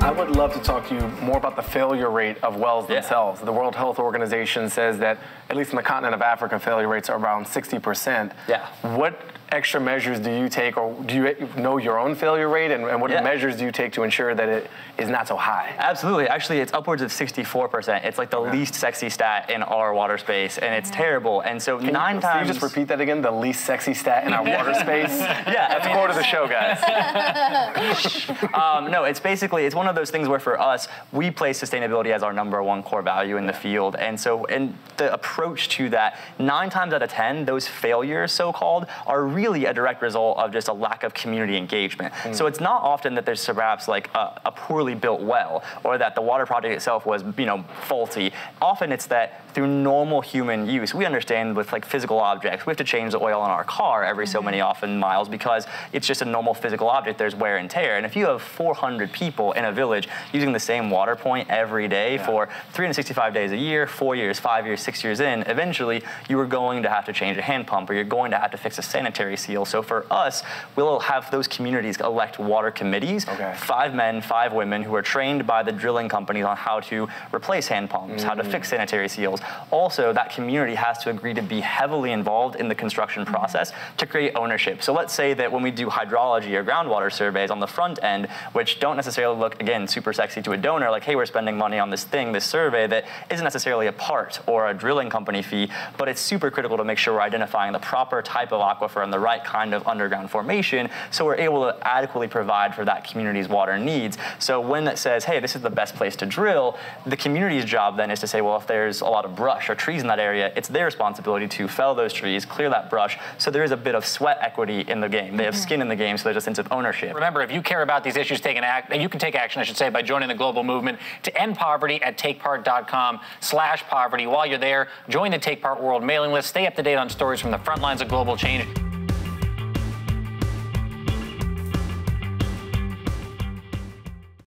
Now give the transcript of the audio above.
I would love to talk to you more about the failure rate of wells themselves. The World Health Organization says that, at least in the continent of Africa, failure rates are around 60%. Yeah. What extra measures do you take, or do you know your own failure rate, and what measures do you take to ensure that it is not so high? Absolutely. Actually, it's upwards of 64%. It's like the least sexy stat in our water space, and it's terrible. And so Can you just repeat that again? The least sexy stat in our water space? Yeah. That's core to the show, guys. No, it's basically, it's one of those things where for us, we place sustainability as our #1 core value in the field. And so, and the approach to that, 9 times out of 10, those failures, so-called, are really a direct result of just a lack of community engagement. So it's not often that there's perhaps like a poorly built well, or that the water project itself was, faulty. Often it's that through normal human use, we understand with like physical objects, we have to change the oil in our car every so many often miles because it's just a normal physical object, there's wear and tear. And if you have 400 people in a village using the same water point every day for 365 days a year, 4 years, 5 years, 6 years in, eventually you are going to have to change a hand pump, or you're going to have to fix a sanitary seal. So for us, we'll have those communities elect water committees, 5 men, 5 women who are trained by the drilling companies on how to replace hand pumps, how to fix sanitary seals. Also, that community has to agree to be heavily involved in the construction process to create ownership. So let's say that when we do hydrology or groundwater surveys on the front end, which don't necessarily look, again, super sexy to a donor, like, hey, we're spending money on this thing, this survey, that isn't necessarily a part or a drilling company fee, but it's super critical to make sure we're identifying the proper type of aquifer and the right kind of underground formation, so we're able to adequately provide for that community's water needs. So when it says, hey, this is the best place to drill, the community's job then is to say, well, if there's a lot of brush or trees in that area, it's their responsibility to fell those trees, clear that brush, so there is a bit of sweat equity in the game. They have skin in the game, so there's a sense of ownership. Remember, if you care about these issues, you can take action, I should say, by joining the global movement to end poverty at takepart.com/poverty. While you're there, join the Take Part World mailing list. Stay up to date on stories from the front lines of global change.